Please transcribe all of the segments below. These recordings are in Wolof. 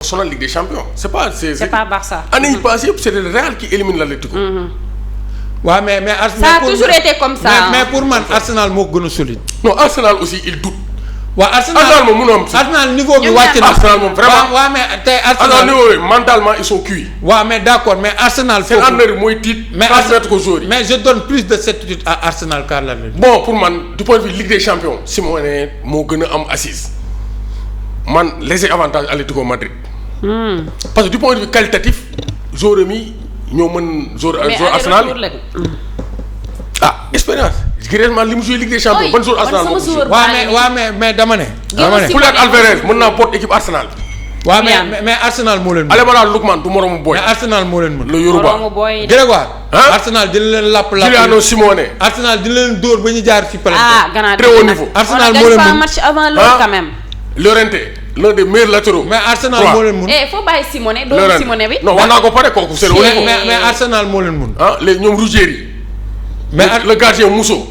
sonal Ligue des Champions c'est pas Barça. année yi passée yëpp c'était le Real qui élimine l'Atlético. waaw mais ça a toujours été comme ça. mais pour man Arsenal moo gën a solide. non Arsenal aussi il doute. waaw Arsenal moom mënoo am. Arsenal niveau bi wàcc na. Arsenal moom vraiment waaw mais tey Arsenal niveau bi mentalement ils sont cuits. waaw mais d'accord mais Arsenal. seen entraîneur mooy tiit. mais transmettre ko joueurs yi. mais je donne plus de certitude à Arsenal qu'à l'Atlético. bon pour man du point de vue Ligue des Champions Simeone moo gën a am assise man léger avantage Atlético Madrid. parce que du point de vue qualitatif joueur mi ñoo mën joueur Arsenal. expérience. Griezmann li mu joué Ligue des Champions ban joueur Arsenal moo ko joué. waaw mais dama ne. Julian Alvarez mën naa porte équipe Arsenal. waaw mais Arsenal moo leen mën. Alimana Lookman du moromu booy. mais Arsenal moo leen mën. le Yoruba Grégoire. Arsenal dina leen lapp. Giuliano Simone. Arsenal dina leen dóor ba ñu jaar ci planète. très haut niveau. Arsenal moo leen mën match avant l'heure quand même. Llorente l'un des meilleurs latéraux. mais Arsenal moo leen mën. faut bàyyi Simone doomu Simone bi. non wax naa ko pare kooku c'est le haut niveau. mais Arsenal moo leen mën. léegi ñoom Ruggeri. mais le gardien Musso.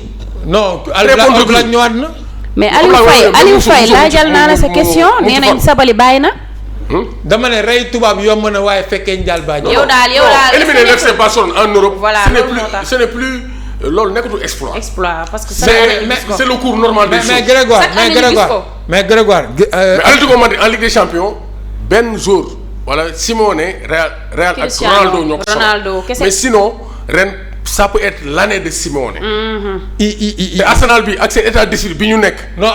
non Aliou la ñëwaat na. mais Aliou Faye laajal naa la sa question nee nañ Sabali bàyyi na. dama ne rey tubaab yomb na waaye fekkee njaal baa ñëw. yow daal éliminer l'FC Barcelone en Europe. voilà ce n'est plus loolu nekkatul exploit. parce que c'est le cours normal des choses. mais Grégoire. mais Atlético Madrid en Ligue des Champions benn jour wala Simone Real ak Ronaldo ñoo ko soxla mais sinon ren ça peut être l'année de Simone. te Arsenal bi ak seen état d'esprit bi ñu nekk. non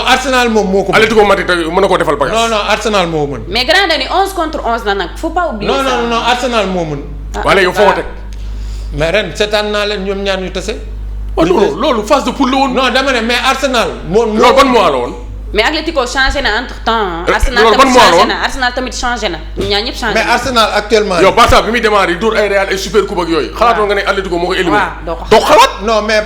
Arsenal moom moo ko mën. Atlético Madrid mën na koo defal bagage. non Arsenal moo mën. mais grand ni 11 contre 11 la nag faut pas oublier ça. non Arsenal moo mën. wala yow foo ko teg. mais ren seetaan naa leen ñoom ñaar ñu tase. loolu phase de poule la woon. non dama ne mais Arsenal. loolu ban mois la woon. mais Atlético changé na entre temps. Arsenal tamit changé na ñun ñaar ñëpp changé na. mais Arsenal actuellement. yow Barça bi muy démarré dóor ay Real ay super coupe ak yooyu. xalaatoon nga ne Atlético moo ko éliminé. doo xalaat. non mais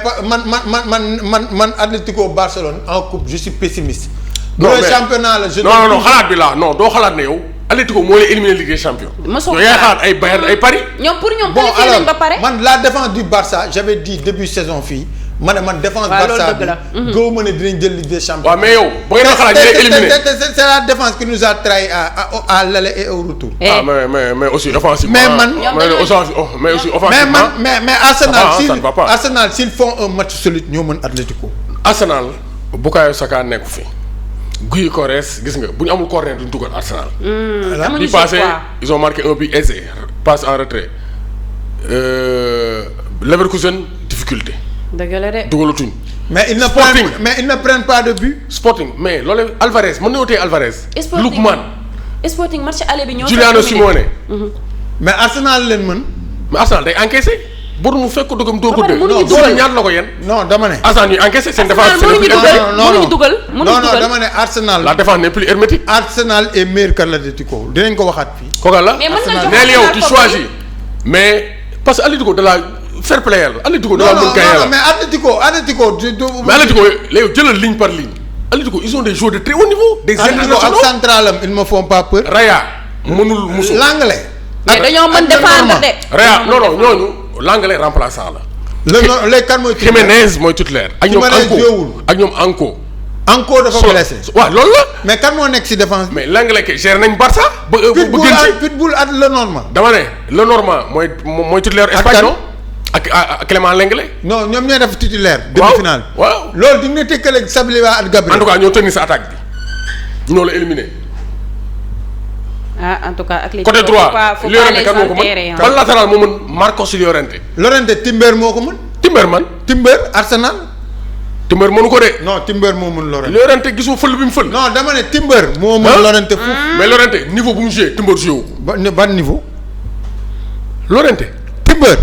man Atlético Barcelone en coupe je suis pessimiste. non mais championnat la non xalaat bi la non doo xalaat ne yow. Atlético moo lay éliminé Ligue des Champions. yow yaay xalaat ay Bayern ay Paris. ñoom qualifié nañ ba pare. man la défense du Barça j'avais dit début saison fii. ma ne défense Barça bi gëw ma ne dinañ jël Ligue des Champions. waaw mais yow ba ngeen xalaat ñu lay éliminé c'est la défense qui nous a trahi à l'aller et au retour. mais aussi offensivement. mais offensivement. mais Arsenal s'ils font un match solide ñoo mën Atlético. Arsenal Bukayo Saka nekku fi. Guy Corès gis nga bu ñu amul corner duñ dugal Arsenal. amuñu passé ils ont marqué un but aisé passe en retrait. Leverkusen difficulté. dëgg la de. dugalatuñ. mais ils ne prennent pas de but. Sporting mais loolu Alvarez mën na wotee Alvarez. Lookman. Sporting match aller bi ñoo. Giuliano Simone. mais Arsenal leen mën. mais Arsenal day encaissé. bor mu fekk ko dugam dóor ko dee. non dugal ñaar la ko yéen. non dama ne. Arsenal ñuy encaissé seen défense. mënuñu dugal non dama ne Arsenal. la défense n'est plus hermétique. Arsenal est meilleur que l'Atlético dinañ ko waxaat fii. kooka la mais mën nañu neel yow tu choisis mais parce que Atlético de la fair play la Atlético de la mën kay la mais Atlético mais Atlético léegi jëlal ligne par ligne Atlético ils ont des joueurs de très haut niveau. des internationaux ak centralam ils me font pas peur. Raya mënul musu. l'anglais. mais dañoo mën défendre de. Raya non ñooñu l'anglais remplaçant la. les kan mooy Jiménez mooy titulaire. ak ñoom Anco dafa blessé. waaw loolu la. mais kan moo nekk ci défense. mais l'anglais kay gère nañ Barça. ba gën ci Pitbull ak Lenormand. dama ne Lenormand mooy titulaire Espagne non ak Clément Lenglet. non ñoom ñooy def titulaire. demi-finale waaw loolu di nga tëkkaleeg Sabliwa ak Gabriel. en tout cas ñoo tenir sa attaque bi ñoo la éliminé. en tout cas ak côté droit Llorente kan moo ko mën ban latéral moo mën Marcos Llorente. Timber moo ko mën. Timber Arsenal. Timber mënu ko de. non Timber moo mën Llorente. Llorente gisoo fël bi mu fël. non dama ne Timber. moo mën Llorente foofu. mais Llorente niveau bu mu joué Timber joué wu. ban niveau. Llorente. Timber.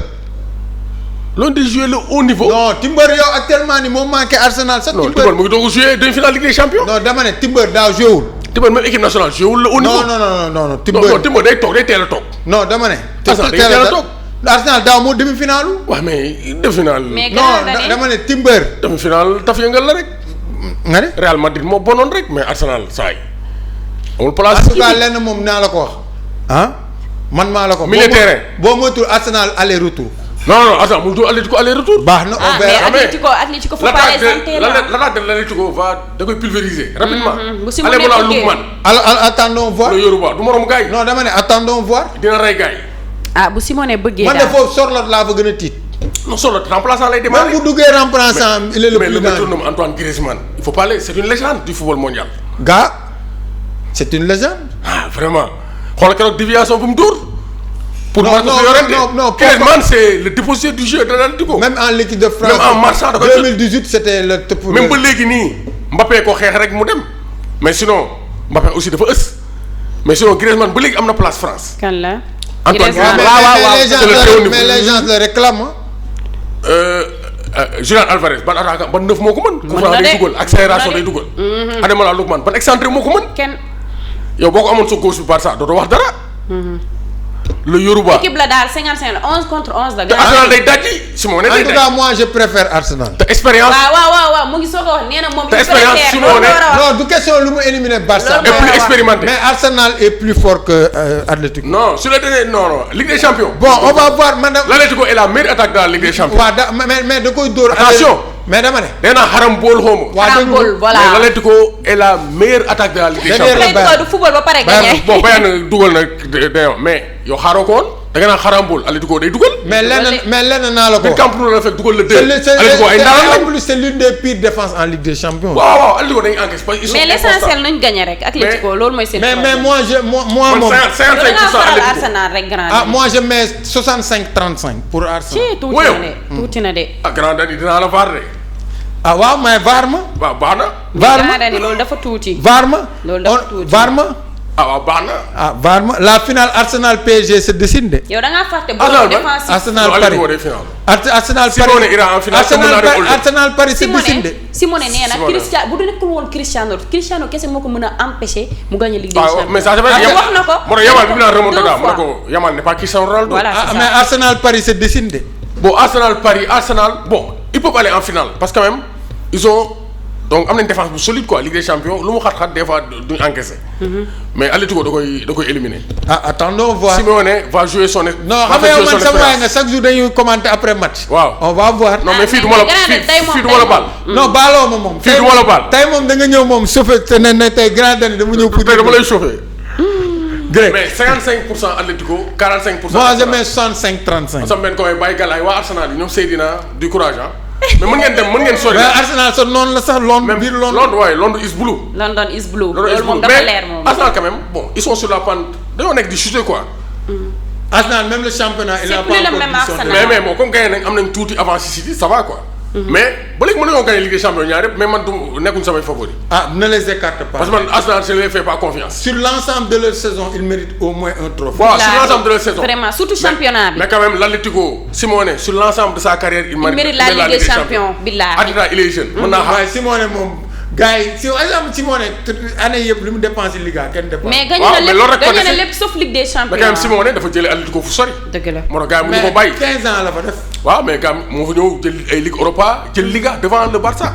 Llorente joué le haut niveau. non Timber yow actuellement ni moo manqué Arsenal sax. non Timber mu ngi doog a joué demi-finale Ligue des Champions. non dama ne Timber daa joué wul. Timber même équipe nationale joué wul le haut niveau. non Timber day teel a toog. non dama ne. day teel a toog. Arsenal daaw moo demi-finale. waaw mais demi-finale. non dama ne Timber. demi-finale taf yëngal la rek. nga ne. Real Madrid moo bonoon rek mais Arsenal saa yi amul place. en tout cas lenn moom naa la ko wax. man maa la ko. milieu terrain boo moytuwul Arsenal aller retour. non attends mu dóor Atlético aller retour. baax na on verra mais Atlético faut pas les enterrer l'attaque de l'Atlético da koy pulvériser rapidement. bu si mënee Lookman. alors attendons voir. le Yoruba du moromu gars yi. non dama ne attendons voir. dina rey gars yi. bu Simone bëggee man de foofu Sorloth laa fa gën a tiit. non Sorloth remplaçant lay démarrer. même bu duggee remplaçant il est le plus mais le métronome Antoine Griezmann il faut parler c'est une légende du football mondial. gars c'est une légende. vraiment xoolal keroog déviation bu mu dóor. pour non Griezmann c'est le dépositaire du jeu de l'Atlético. même en l'équipe de France. même en marchant da koy 2018 c'était le top. même ba léegi nii Mbappé ko xeex rek mu dem mais sinon Mbappé aussi dafa ës mais sinon Griezmann ba léegi am na place France. kan la. Antoine waaw mais les gens le réclament. Julián Alvarez ban attaquant ban neuf moo ko mën. mën na de day dugal accélération day dugal. Ademola Lookman ban excentré moo ko mën. kenn. yow boo ko amoon sa gauche bi Barça dootoo wax dara. le Yoruba. équipe la daal 55 la 11 contre 11 la. te Arsenal day dajji Simone day en tout cas moi je préfère Arsenal. te expérience. waaw mu ngi soog a wax nee na moom. te expérience Simone non du question lu mu éliminer Barça. est plus expérimenté. mais Arsenal est plus fort que Atlético. non sur le dernier non Ligue des Champions. bon on va voir madame. l'Atlético est la meilleure attaque dans la Ligue des Champions. waaw mais da koy dóor. attention mais dama ne. nee naa xaram bool xawma. xaram bool voilà mais l'Atlético est la meilleure attaque de la Ligue des Champions. Atlético du football ba pare gagné. bon Bayern dugal na mais yow xaaroo ko woon da nga naan xaram bool Atlético day dugal. mais lenn naa la ko. bi Camp Nou la fekk dugal le 2. Atlético ay ndaaral en plus c'est l'une des pires défenses en Ligue des Champions. waaw Atlético dañuy encaisse parce que ils sont mais l'essentiel nañ gagné rek Atlético loolu mooy seen. mais moi moom. 55% Atlético Arsenal rek grand. moi je mets 65-35 pour Arsenal. tuuti na de. grand Dani dinaa la vaar de. waaw mais vaar ma. waaw baax na. vaar ma loolu dafa tuuti. vaar ma. loolu dafa tuuti vaar ma. waaw baax na. vaar ma la finale Arsenal PSG se dessine de. yow da ngaa fàtte boobu défensif. Arsenal Paris Arsenal Paris Simone ira en finale Arsenal Paris se dessine de. Simone nee na Cristiano bu nekkul woon Cristiano kese moo ko mën a empêcher mu gagner Ligue des Champions. mais ça c'est vrai wax na ko. moo tax Yamal bi mu naan remontada mu ne ko Yamal n'est pas Cristiano Ronaldo. voilà c'est ça mais Arsenal Paris se dessine de. bon Arsenal bon ils peuvent aller en finale parce que quand même ils ont donc am nañ défense bu solide quoi Ligue des Champions lu mu xat-xat des fois duñ encaissé. mais Atlético da koy éliminer. attendons voir. Simeone va jouer son. non xam nga yow man sama waay nga chaque jour dañuy commenter après match. waaw on va voir. non mais fii du ma la fii du ma la baal. non baaloo ma moom. fii du ma la baal tey moom da nga ñëw moom chauffé te ne tey grand année dama ñëw. pour tey dama lay chauffé. grec mais 55% Atlético 45%. moi je mets 65-35. sama benn koy bàyyi gàllaay waa Arsenal yi ñoom Seydina du courage mais mën ngeen sori. mais Arsenal sa noonu la sax Londres biir Londres. Londres waaye Londres is blue. London is blue. loolu moom dafa leer moom. mais Arsenal quand même bon ils sont sur la pente dañoo nekk di chuter quoi. Arsenal même le championnat il a pas encore mais bon comme gagné nañ am nañ tuuti avance City ça va quoi. mais ba léegi mën nañoo gagné Ligue des Champions ñaar yëpp mais man du nekkuñ samay favori. ne les écarte pas. parce que man Arsenal je ne les fais pas confiance. sur l'ensemble de leur saison ils méritent au moins un trophée. voilà sur l'ensemble de leur saison. vraiment surtout championnat bi. mais quand même l'Atlético Simone sur l'ensemble de sa carrière il mérite la Ligue des Champions billahi. Adina il est jeune. mën naa xam waaye Simone moom gars yi si exemple Simone année yëpp li mu dépensé Liga kenn dépensé. mais gagné na lépp sauf Ligue des Champions. mais quand même Simone dafa jëlee Atlético fu sori. dëgg la moo tax gars yi mu ngi ko bàyyi. mais 15 ans la fa def. waaw mais gars moo fa ñëw jël ay Ligue Europa jël Liga devant le Barça.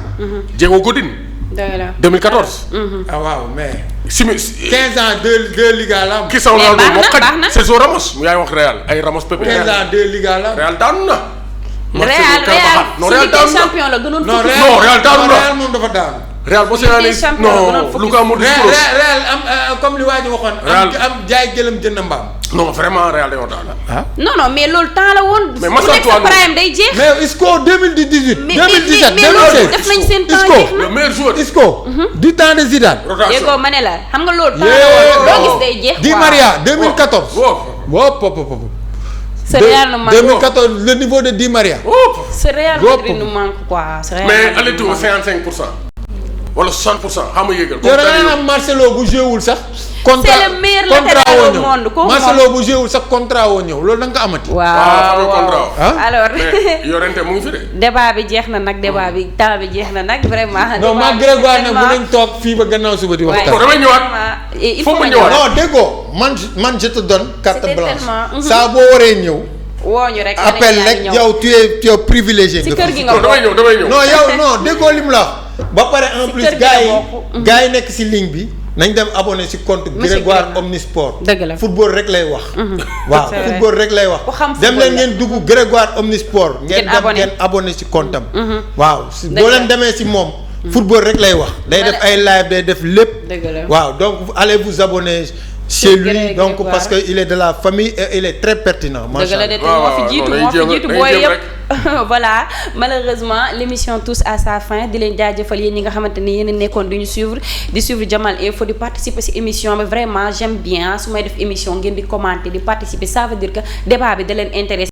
Diego Godin. dëgg la 2014. waaw mais. 15 ans deux Liga la am. ki saw Ronaldo moo xaj Sergio Ramos mu yaay wax Real ay Ramos Pepe. 15 ans deux Liga la am. Real daanu na. Real champion la gënoon. non Real daanu na Real moom dafa daanu. Real boo seetaanee non Luka Modric. Real am comme li waa ji waxoon. am jaay gëlëm jënd mbaam. non vraiment Real dañoo daal. non mais loolu temps la woon. mais Massatois prime day jeex. mais Isco 2018. mais loolu def nañ seen temps jeex na. le meilleur joueur Isco. du temps de Zidane. rotation déggoo ma ne la xam nga loolu temps la woon loo gis day jeex. Di Maria 2014. wóop ce Real nous manque 2014 le niveau de Di Maria. ce Real Madrid nous manque quoi. mais Atlético 55%. wala 60% xam nga yëgal. yow da nga am Marcelo bu joué wul sax. c'est le meilleur latéral au monde ko Marcelo bu joué wul sax contrat woo ñëw loolu da nga ko amati. waaw alors. mais yorente mu ngi fi de. débat bi jeex na nag débat bi temps bi jeex na nag vraiment. non maa Grégoire nag mën nañ toog fii ba gannaaw suba di waxtaan. bon damay ñëwaat. il faut ma ñëwaat non déggoo man je te donne carte blanche. saa boo waree ñëw. woo ñu rek appel rek yow tu es privilégié. ci kër gi nga damay ñëw. non yow non déggoo lim la ba pare en plus gars yi nekk si ligne bi nañ dem abonné ci compte Grégoire Omnisport. dëgg la football rek lay wax. waaw football rek lay wax. dem leen ngeen dugg Grégoire Omnisport. ngeen abonné ci compte am. waaw boo leen demee ci moom. football rek lay wax. day def ay live day def lépp. waaw donc allez vous abonner. chez lui donc parce que il est de la famille et il est très pertinent. macha allah moo fi jiitu booy yëpp. voilà malheureusement l'émission touche à sa fin di leen jaajëfal yéen ñi nga xamante ni yéen a nekkoon di ñu suivre Jamal Info di participer ci émission bi vraiment j'aime bien su may def émission ngeen di commenter di participer ça veut dire que débat bi da leen intéressé.